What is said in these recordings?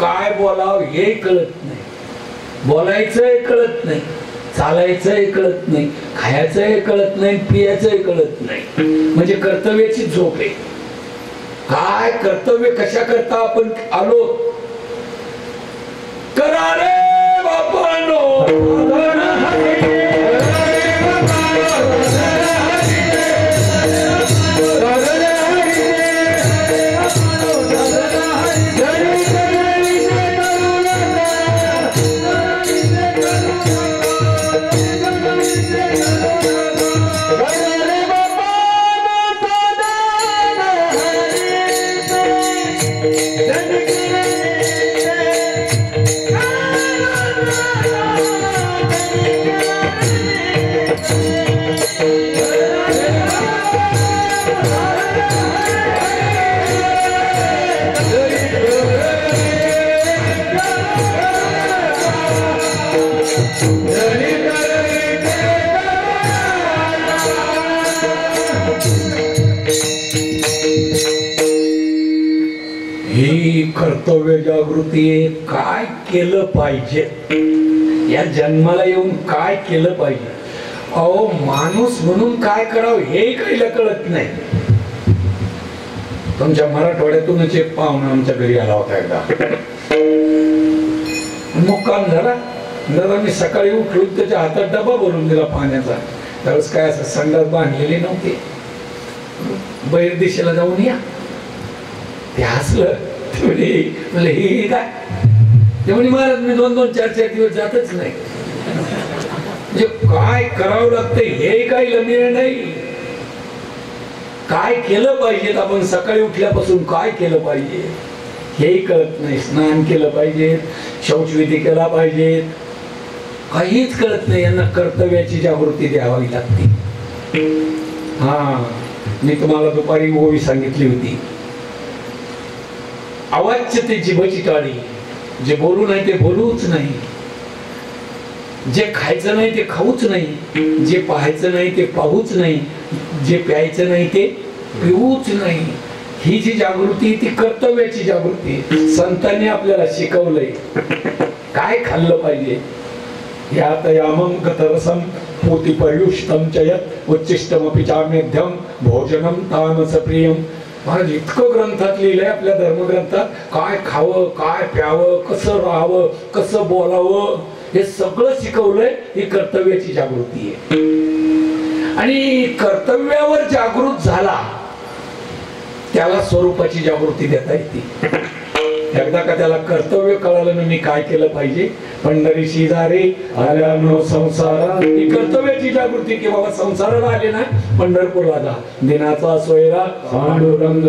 काय बोलावं हे कळत नाही, बोलायचंय कळत नाही, चालायचंय कळत नाही, खायचंय कळत नाही, पियाचंय कळत नाही. म्हणजे कर्तव्याची झोप आहे. काय कर्तव्य कशा करता आपण आलो, करा रे बापानो कर्तव्य जागृती. काय केलं पाहिजे, या जन्माला येऊन काय केलं पाहिजे. अहो माणूस म्हणून काय करावं हे काहीला कळत नाही. तुमच्या मराठवाड्यातूनच एक पाहुणा आमच्या घरी आला होता एकदा. मुक्काम झाला, दादा मी सकाळी उठलो त्याच्या हातात डबा भरून दिला पाण्याचा. त्यावेळेस काय असं संडास बांधलेली नव्हती. बहिर दिशेला जाऊन या. ते हसलं, म्हणले हे काय. ते म्हणे महाराज मी 2-2, 4-4 दिवस जातच नाही. म्हणजे काय करावं लागतं हे काही लमिळ नाही. काय केलं पाहिजे, आपण सकाळी उठल्यापासून काय केलं पाहिजे हेही कळत नाही. स्नान केलं पाहिजे, शौचविधी केला पाहिजे, काहीच कळत नाही. यांना कर्तव्याची जागृती द्यावी लागते. हा मी तुम्हाला दुपारी ओवी सांगितली होती, अवाच्य ते जिभची टाळी. जे बोलू नाही ते बोलूच नाही, जे खायचं नाही ते खाऊच नाही, जे पाहायचं नाही ते पाहूच नाही, जे प्यायचं नाही ते पिऊच नाही. ही जी जागृती ती कर्तव्याची जागृती. संतांनी आपल्याला शिकवलंय काय खाल्लं पाहिजे. यात यामं गतरसम पोति पर्युष्टम चयत उच्चिष्टमपि चामेध्यम भोजनम तामस प्रियम. महाराज इतकं ग्रंथात लिहिलंय, आपल्या धर्मग्रंथात काय खावं, काय प्यावं, कसं राहावं, कसं बोलावं हे सगळं शिकवलंय. ही कर्तव्याची जागृती आहे. आणि कर्तव्यावर जागृत झाला त्याला स्वरूपाची जागृती देता येते. एकदा का त्याला कर्तव्य कळालं ना मी काय केलं पाहिजे. पंढरी शेजारी आल्यानो संसार, ही कर्तव्याची जागृती की बाबा संसाराला आले ना पंढरपूरला जा. दिनाचा सोयरा पांडुरंग,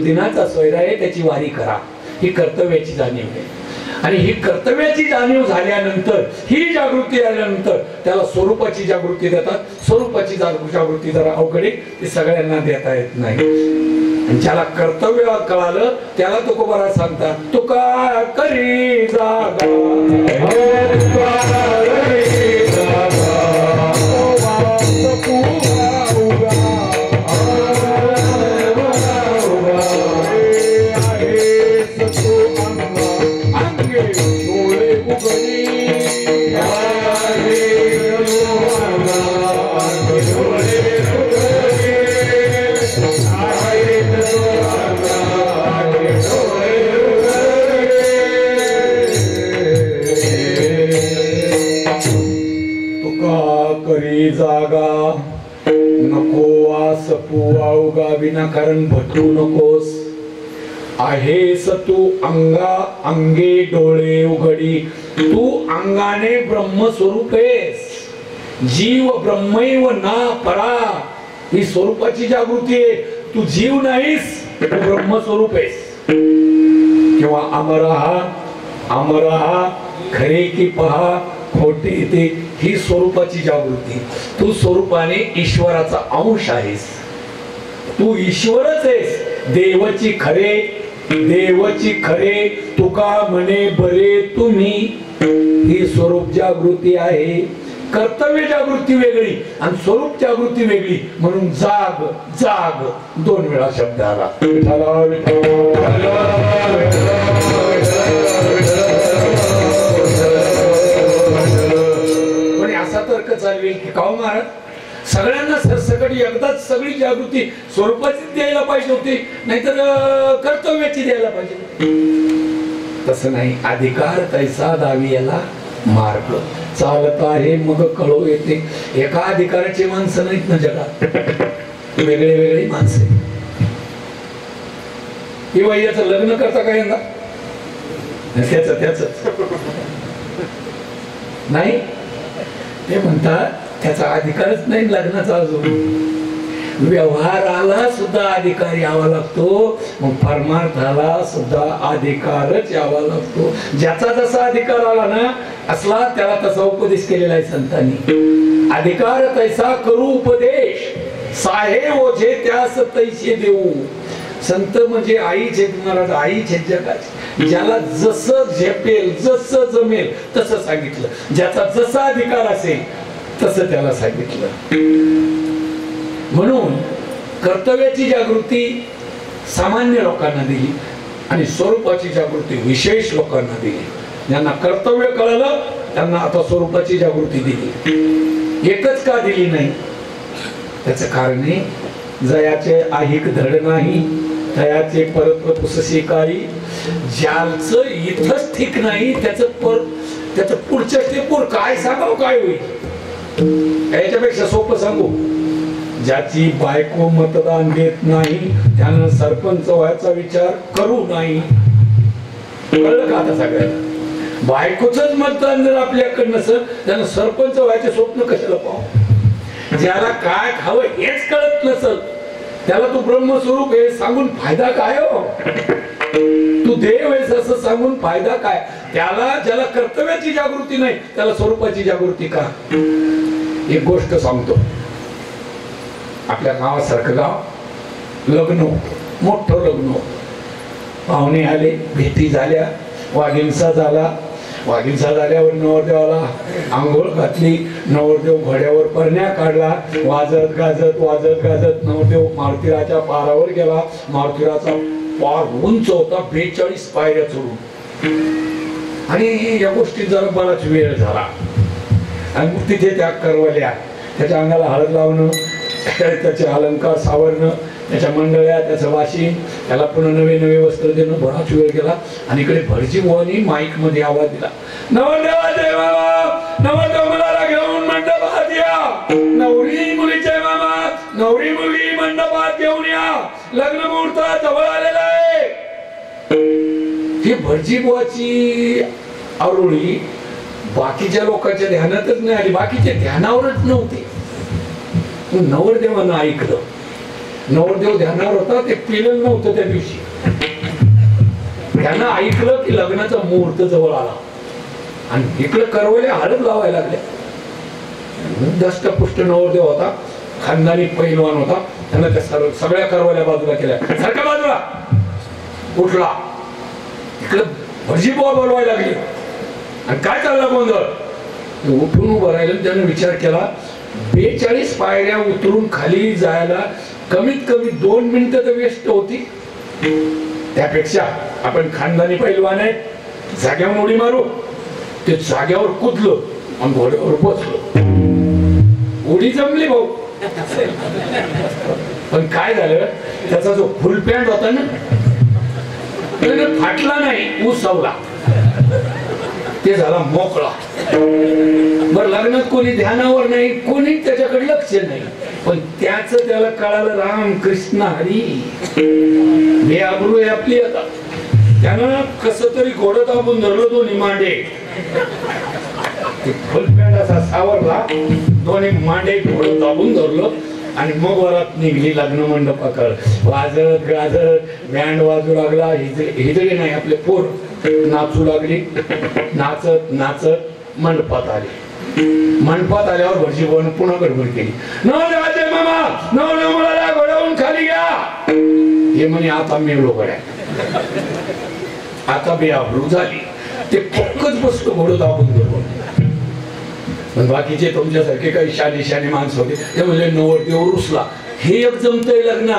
दिनाचा सोयरा आहे त्याची वारी करा. ही कर्तव्याची जाणीव आहे. आणि ही कर्तव्याची जाणीव झाल्यानंतर, ही जागृती आल्यानंतर त्याला स्वरूपाची जागृती देतात. स्वरूपाची जागृती जरा अवघड आहे, ती सगळ्यांना देता येत नाही. ज्याला कर्तव्य कळालं त्याला तुकोबाराज सांगतात, तुका करी जागा जागा नको वासपू अवगा विनाकारण भटू नकोस. आहेस तू अंगा अंगे डोळे उघडी. तू अंगाने ब्रह्मस्वरूप आहेस. जीव ब्रह्मैव ना परा, ही स्वरूपाची जागृती आहे. तू जीव नाहीस, तू ब्रह्मस्वरूप आहेस. किंवा अमरहा खरे की पहा खोटे ते, ही स्वरूपाची जागृती. तू स्वरूपाने ईश्वराचा अंश आहेस. तू ईश्वरच आहेस. देवची खरे तुका म्हणे बरे तुम्ही, ही स्वरूप जागृती आहे. कर्तव्य जागृती वेगळी आणि स्वरूप जागृती वेगळी. म्हणून जाग जाग 2 वेळा शब्द आला. एकदाच सगळी जागृती स्वरूपाची द्यायला पाहिजे होती, नाहीतर कर्तव्याची द्यायला पाहिजे. तसं नाही. अधिकार तैसा दावी याला मार्ग चालता हे मग कळो येते. एका अधिकाराची माणसं नाहीत ना जगात, वेगळे वेगळे माणसे. किंवा याचं लग्न करता का यंदा? त्याच नाही, ते म्हणतात त्याचा अधिकारच नाही लग्नाचा. अजून व्यवहाराला सुद्धा अधिकार यावा लागतो, मग परमार्थाला सुद्धा अधिकारच यावा लागतो. ज्याचा जसा अधिकार आला ना असला त्याला तसा उपदेश केलेला आहे संतांनी. अधिकार तैसा करू उपदेश, साहे ओझे त्यास तैसे देऊ. संत म्हणजे आईच आहेत महाराज, आईच आहेत जगाची. ज्याला जसं झेपेल जसं जमेल तसं सांगितलं, ज्याचा जसा अधिकार असेल तसं त्याला सांगितलं. म्हणून कर्तव्याची जागृती सामान्य लोकांना दिली आणि स्वरूपाची जागृती विशेष लोकांना दिली. ज्यांना कर्तव्य कळलं त्यांना आता स्वरूपाची जागृती दिली. एकच का दिली नाही? त्याचं कारण आहे, जयाचे आहिक धड नाही तयाचे परत्व पुससी काही. ज्याचं इथंच ठीक नाही त्याचं पुढच्या स्टेपवर काय सांगावं काय होईल? याच्यापेक्षा सोपं सांगू, ज्याची बायको मतदान देत नाही त्यानं सरपंच व्हायचा विचार करू नाही. कळलं का आता सगळ्यांना? बायकोच मतदान जर आपल्याकडे नसेल त्यानं सरपंच व्हायचे स्वप्न कशाला पाहू? ज्याला काय खावं हेच कळत नसल त्याला तू ब्रह्मस्वरूप हे सांगून फायदा काय हो? तू देव आहेस असं सांगून फायदा काय? त्याला ज्याला कर्तव्याची जागृती नाही त्याला स्वरूपाची जागृती का? एक गोष्ट सांगतो. आपल्या गावासारखं गाव, लग्न, मोठं लग्न, पाहुणे आले, भेटी झाल्या, वागिंसा झाला. वागिंसा झाल्यावर नवरदेवाला आंघोळ घातली, नवरदेव घोड्यावर परण्या काढला, वाजत गाजत नवरदेव मारुतीराच्या पारावर गेला. मारुतीराचा पार उंच होता, 42 पायऱ्या चढून. आणि या गोष्टीत जरा बराच वेळ झाला. आणि मग तिथे त्या करवल्या, त्याच्या अंगाला हळद लावणं, त्याचे अलंकार सावरणं, त्याच्या मंडळ्या, त्याचं वाशी, त्याला पुन्हा नवे नवे वस्त्र देणं, बराच वेळ गेला. आणि इकडे भटजी बुवांनी माईक मध्ये आवाज दिला, नवरदेवाचे मामा, नवरदेव मुलाला घेऊन मंडपात या. नवरी मुलीचे मामा, नवरी मुलगी मंडपात घेऊन या, लग्न मुहूर्त जवळ आलेला आहे. ही भटजी बुवाची आरोळी बाकीच्या लोकांच्या ध्यानातच नाही आली, बाकीच्या ध्यानावरच नव्हते. नवरदेवानं ऐकलं. नवरदेव ध्यानावर होता, ते पिलं नव्हतं त्या दिवशी. त्यानं ऐकलं की लग्नाचा मुहूर्त जवळ आला आणि इकडे करवल्या हळद लावायला लागल्या. दष्टपुष्ट नवरदेव होता, खानदानी पैलवान होता. त्यानं त्या सगळ्या करवल्या बाजूला केल्या, सारख्या बाजूला उठला. इकडे भटजी बुवा बोलवायला लागली आणि काय चालला गोंधळ? उठून उभं राहिलं. त्यानं विचार केला, 42 पायऱ्या उतरून खाली जायला कमीत कमी 2 मिनिटं तर वेस्ट होती. त्यापेक्षा आपण खानदानी पैलवान आहे, जाग्यावर उडी मारू. ते जाग्यावर कुदलो आणि घोड्यावर बसलो. उडी जमली भाऊ. पण काय झालं, त्याचा जो फुल पॅन्ट होता ना फाटला नाही, उसवला. ते झाला मोकळा. बर, लग्नात कोणी ध्यानावर नाही, कोणी त्याच्याकडे लक्ष नाही. पण त्याच त्याला कळालं, राम कृष्ण हरी हे आबरू आहे आपली. आता त्यानं कस तरी घोडं दाबून धरलं, दोन्ही मांडे फुल पॅन्ट असा सावरला, दोन्ही मांडे घोडं दाबून धरलं आणि मग वरात निघली लग्न मंडपाकडे. वाजत गाजत बँड वाजू लागला. हिजळे नाही आपले पोर नाचू लागली. नाचत नाचत मंडपात आली. मंडपात आल्यावर भटजी बुवानं पुन्हा गडबड केली, नवरदेवाचे मामा, नवरदेव मुलाला घोड्यावरून खाली घ्या. हे म्हणे आता मेलो गड्या, आता बेआबरू झाली. ते पक्कच बसतो घोडं दाबून धरून. पण बाकीचे तुमच्यासारखे काही शानी शानी माणसं होते, ते म्हणजे नवरदेव रुसला. हे एक जमतंय लग्न.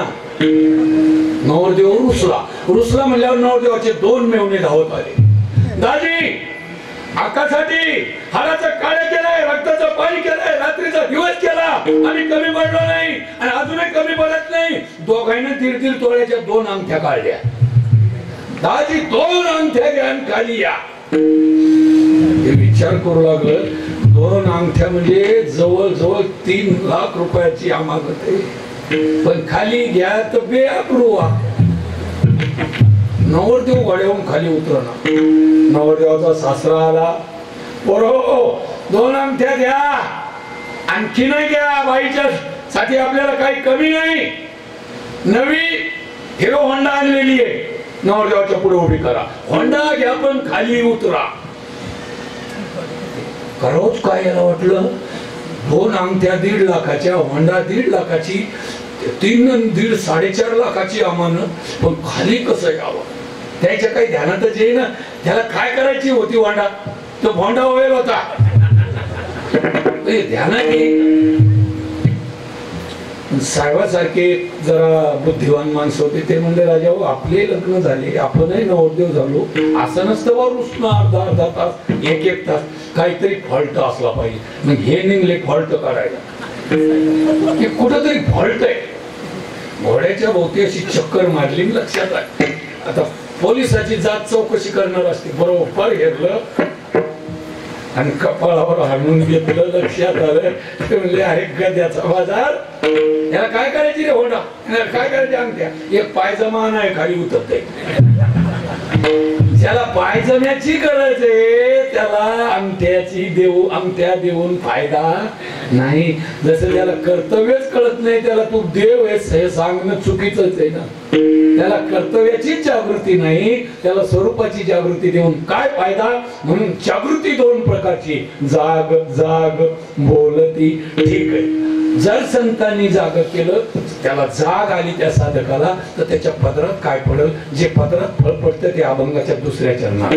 नवरदेव रुसला म्हणल्यावर नवरदेवाचे 2 मेवणे धावत आले. दाजी, आकासाठी हाराचं काळे केलंय, रक्ताचं पाणी केलंय, रात्रीचा दिवस केला, आम्ही कमी पडलो नाही आणि अजूनही कमी पडत नाही. दोघांनी 1.5 तोळ्याच्या 2 अंगठ्या काढल्या. दाजी 2 अंगठ्या घ्या खाली या. ते विचार करू लागलं, 2 अंगठ्या म्हणजे जवळजवळ 3 लाख रुपयाची अमागत आहे. पण खाली घ्या तर बेअब्रू. नवरदेव वाड्याहून खाली उतरणार. नवरदेवाचा सासरा आला, पोरो 2 अंगठ्या द्या, आणखी नाही घ्या, बाईच्या साठी आपल्याला काही कमी नाही. नवी हिरो होंडा आणलेली आहे, नवरदेवाच्या पुढे उभी करा. होंडा घ्या पण खाली उतरा. खरंच काय याला वाटलं, 2 अंगठ्या 1.5 लाखाच्या, होंडा 1.5 लाखाची, 3 आणि 1.5 4.5 लाखाची अमानत, पण खाली कसं यावं त्याच्या काही ध्यानातच येईना. त्याला काय करायची होती होंडा, तो होंडा होईल होता ध्यानात येईल. साहेबासारखे जरा बुद्धिवान माणसं होते, ते म्हणजे राजा हो आपले लग्न झाले, आपणही नवरदेव झालो, असं नसतं वर उष्ण अर्धा तास 1 तास काहीतरी फॉल्ट असला पाहिजे. मग हे निघले फॉल्ट काढायला, हे कुठंतरी फॉल्ट आहे. घोड्याच्या भोवती अशी चक्कर मारली, लक्षात आहे. आता पोलिसाची जात चौकशी करणार असते, बरोबर हेरलं आणि कपाळावर हाणून घेतलं. लक्षात आलं ते म्हणले अरे गद्याचा बाजार, याला काय करायची रे होंडा, काय करायची अंगठ्या, एक पायजमा नाही खाली उतरते. ज्याला पायजम्याची गरज आहे त्याला अंगठ्या देऊन फायदा नाही. जसं त्याला कर्तव्यच कळत नाही त्याला तू देव आहेस हे सांगणं चुकीचंच आहे ना. त्याला कर्तव्याची जागृती नाही, त्याला स्वरूपाची जागृती देऊन काय फायदा. म्हणून जागृती 2 प्रकारची, जाग जाग बोलती. ठीक आहे, जर संतांनी जाग केलं, त्याला जाग आली त्या साधकाला, तर त्याच्या पदरात काय पडल, जे पदरात फळ पडतं ते अभंगाच्या 2ऱ्या चरणात.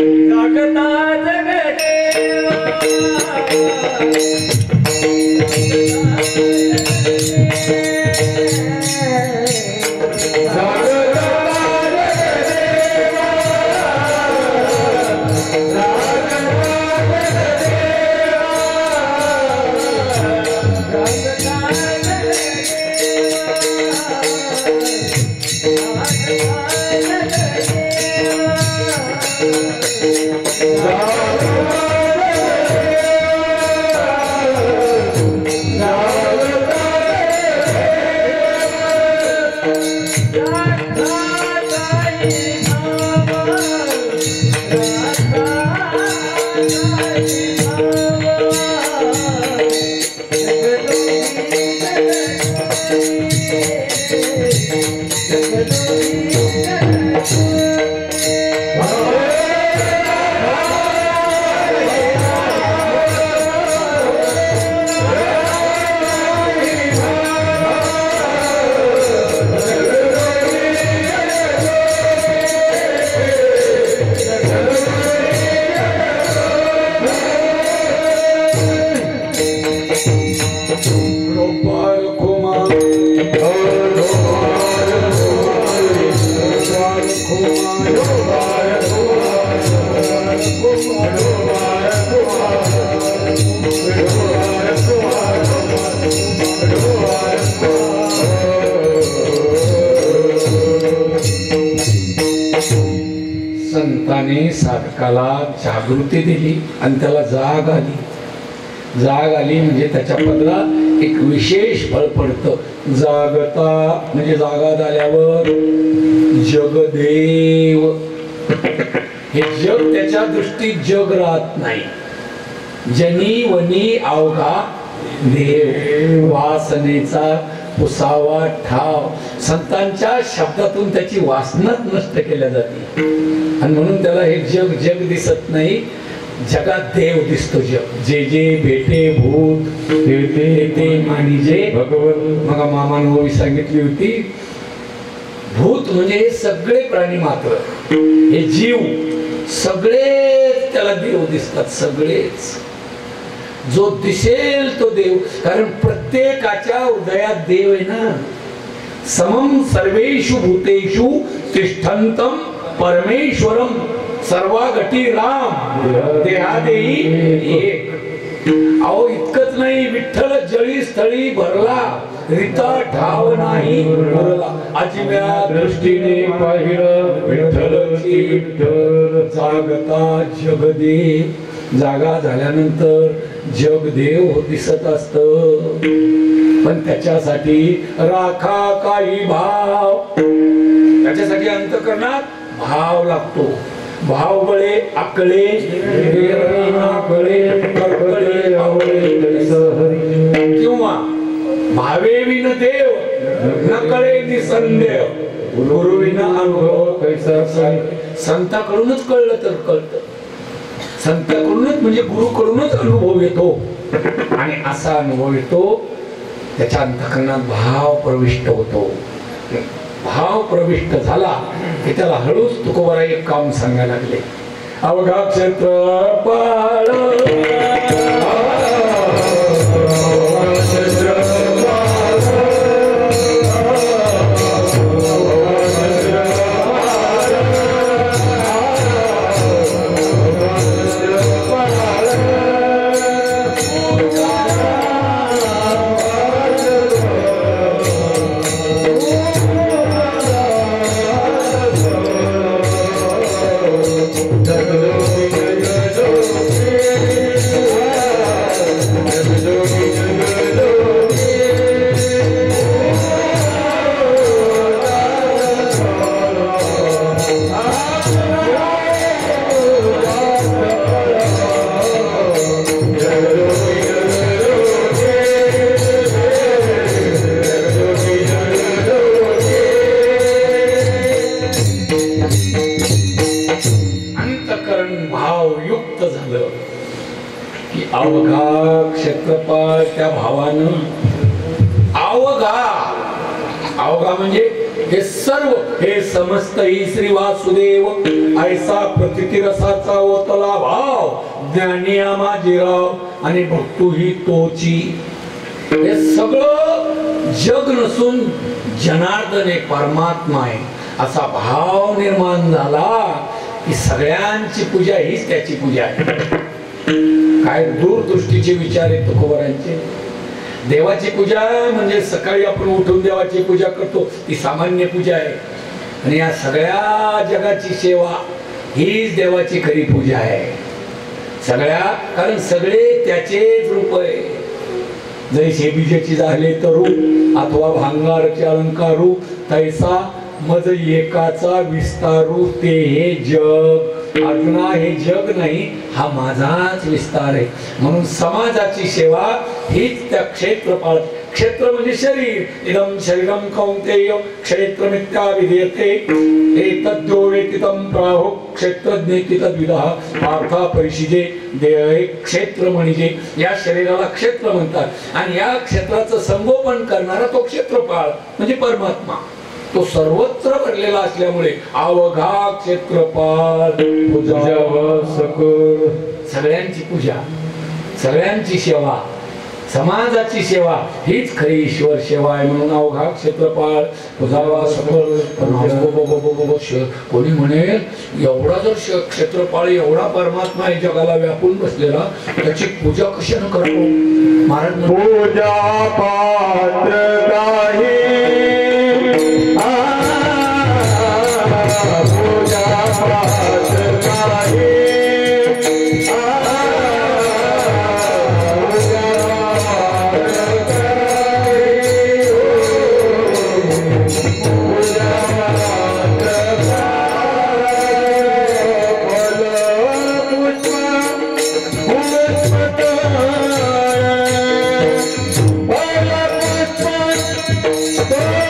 संतांनी साधकाला जागृती दिली आणि त्याला जाग आली. जाग आली म्हणजे त्याच्या पदरात एक विशेष फळ पडतं. जागता म्हणजे जागा झाल्यावर जगदेव, हे जग त्याच्या दृष्टीत जग राहत नाही. जनी वनी अवघा देव, वासनेचा पुसावा ठाव. संतांच्या शब्दातून त्याची वासनाच नष्ट केल्या जाते आणि म्हणून त्याला हे जग जग दिसत नाही, जगात देव दिसतो. जग जे जे भेटे भूत ते मानिजे भगवन. मग मामानं सांगितली होती, भूत म्हणजे सगळे प्राणी मात्र, हे जीव सगळे त्याला देव दिसतात. सगळेच, जो दिसेल तो देव, कारण प्रत्येकाच्या हृदयात देव आहे ना. समम सर्वेषु भूतेषु तिष्ठन्तम परमेश्वरम सर्वागटी राम देहादेही एक. अहो इतकंच नाही, विठ्ठल जळी स्थळी भरला, रीता ठाव नाही भरला, अजिम्या दृष्टीने पाहिलं विठ्ठलची विठ्ठल, जागता जगदेव, जागा झाल्यानंतर जगदेव दिसत असत, पण त्याच्यासाठी राखा काही भाव, त्याच्यासाठी अंतःकरणात भाव लागतो. भाव बळे आकळे किंवा भावे विन देव नकळे निसंदेह, गुरुविन अनुभव कैसा. संताकडूनच कळलं तर कळतं, संताकडूनच म्हणजे गुरुकडूनच अनुभव येतो, आणि असा अनुभव येतो त्याच्या अंतःकरणात भाव प्रविष्ट होतो. भाव प्रविष्ट झाला की त्याला हळूच तुकोबारा एक काम सांगायला लागले. अवघा क्षेत्रपाळ अवघा क्षेत्रपाळ, त्या भावानं अवघा म्हणजे हे सर्व, हे समस्त ही श्री वासुदेव ऐसा प्रतिती रसाचा ओतला भाव, ज्ञानी आमाजीराव आणि भक्तू ही तोची. हे सगळं जग नसून जनार्दन एक परमात्मा आहे असा भाव निर्माण झाला की सगळ्यांची पूजा हीच त्याची पूजा आहे. काय दूरदृष्टीचे विचार आहेत तुकोबारांचे. देवाची पूजा म्हणजे सकाळी आपण उठून देवाची पूजा करतो ती सामान्य पूजा आहे, आणि या सगळ्या जगाची सेवा हीच देवाची खरी पूजा आहे. सगळ्या, कारण सगळे त्याचेच रूप आहे. जैसे बीजाची झाले तर रूप अथवा भांगारचे अलंकार रूप, तैसा मज एकाचा विस्तारू ते हे जग. अर्जुना हे जग नाही, हा माझाच विस्तार आहे. म्हणून समाजाची सेवा हीच त्या क्षेत्रपाळ. क्षेत्र म्हणजे शरीर. इदं शरीरं कौन्तेय क्षेत्रमित्या विधीयते एतद्यो वेति तं प्राहुः क्षेत्रज्ञेति तद्विदः. पार्था परिशिजे देह क्षेत्र म्हणजे या शरीराला क्षेत्र म्हणतात, आणि या क्षेत्राचं संगोपन करणारा तो क्षेत्रपाळ म्हणजे परमात्मा. तो सर्वत्र भरलेला असल्यामुळे अवघा क्षेत्रपाळ पूजा सकळ. सगळ्यांची पूजा, सगळ्यांची सेवा, समाजाची सेवा हीच खरी ईश्वर सेवा आहे. म्हणून अवघा क्षेत्रपाळ पूजावा सकळ. कोणी म्हणेल एवढा जर क्षेत्रपाळ एवढा परमात्मा आहे जगाला व्यापून बसलेला, त्याची पूजा कशाने करतो महाराज? पूजा पात्र काही Oh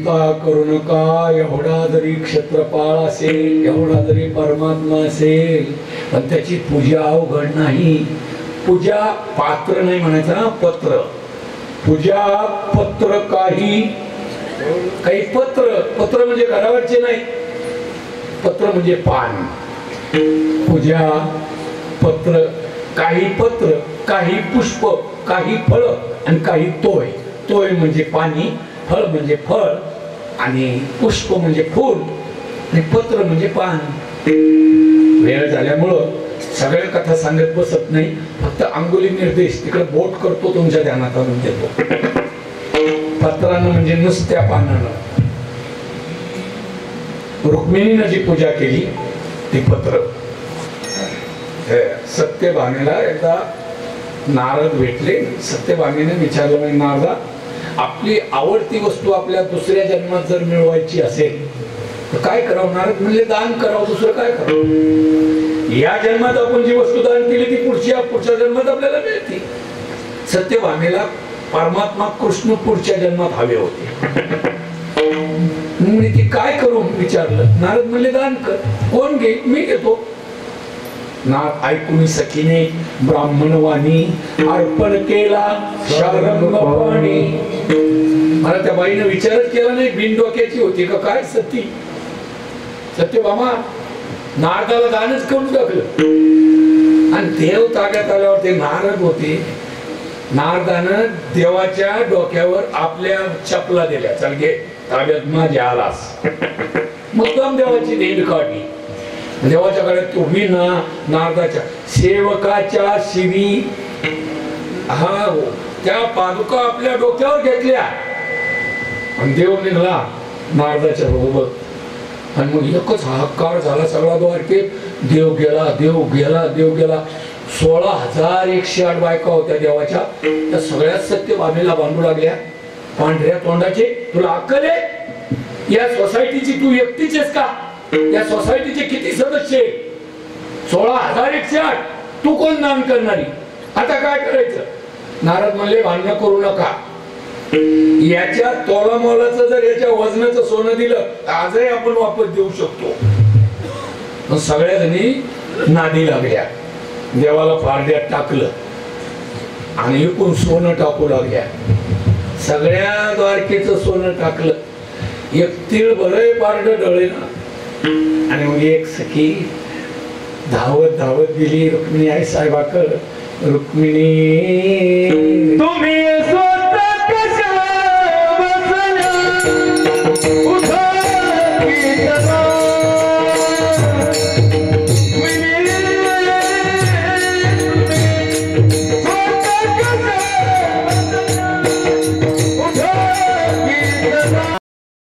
चिंता करू नका, एवढा जरी क्षेत्रपाळ असेल, एवढा जरी परमात्मा असेल, पण त्याची पूजा अवघड नाही. पूजा पात्र नाही म्हणायचं, पत्र. पूजा पत्र काही पत्र म्हणजे घरावरचे नाही, पत्र म्हणजे पान. पूजा पत्र, काही पत्र, काही पुष्प, काही फळ आणि काही तोय. तोय म्हणजे पाणी, फळ म्हणजे फळ, आणि पुष्प म्हणजे फूल, आणि पत्र म्हणजे पान. वेळ झाल्यामुळं सगळ्या कथा सांगत बसत नाही, फक्त अंगुली निर्देश तिकडे बोट करतो, तुमच्या ध्यानात आणून देतो. पत्रानं म्हणजे नुसत्या पानानं. रुक्मिणीनं जी पूजा केली ती पत्र. सत्यभामेला एकदा नारद भेटले. सत्यभामेने विचारलं, नारदा, आपली आवडती वस्तू आपल्या दुसऱ्या जन्मात जर मिळवायची असेल तर काय करावं? नारद म्हणले, दान करावं, दुसरं काय करावं? या जन्मात आपण जी वस्तू दान केली ती पुढच्या जन्मात आपल्याला मिळते. सत्यभामेला परमात्मा कृष्ण पुढच्या जन्मात हवे होते. म्हणजे ती काय करू विचारलं. नारद म्हणले, दान कर. कोण घे? मी घेतो. नाथ ऐकून सखीने ब्राह्मणवाणी अर्पण केला शारंग पाणी. मला त्या बाईने विचारच केला नाही, बिनडोक्याची होती का काय सती? सत्यभामा नारदाला दानच करून टाकलं. आणि देव ताब्यात आल्यावर ते नारद होते. नारदानं देवाच्या डोक्यावर आपल्या चपला दिल्या, चल घे ताब्यात माझ्या आलास. मुद्दाम देवाची देण काढली. देवाच्या गळ्यात उभी ना नारदाच्या सेवकाच्या शिवी, हा त्या पादुका आपल्या डोक्यावर घेतल्या आणि देव निघला नारदाच्या बरोबर. आणि मग एकच हाहाकार झाला सगळा द्वारकेत. देव गेला, देव गेला, देव गेला. 16,108 बायका होत्या देवाच्या. त्या सगळ्यात सत्यभामेला बांधू लागल्या. पांढऱ्या तोंडाचे, तुला अक्कल आहे? या सोसायटीची तू एकटीच आहेस का? या सोसायटीचे किती सदस्य? 16,108. तू कोण दान करणारी? आता काय करायचं? नारद म्हणले, भांडण करू नका. याच्या तोला मोलाचं जर याच्या वजनाचं सोनं दिलं आजही आपण वापस देऊ शकतो. सगळ्या जणी नादी लागल्या. देवाला पारड्यात टाकलं आणि एकूण सोनं टाकू लागल्या. सगळ्या द्वारकेचं सोनं टाकलं. एक तीळ भरय पारड डळे ना. आणि मग एक सखी धावत धावत गेली रुक्मिणी आई साहेबाकडे. रुक्मिणी, तुम्ही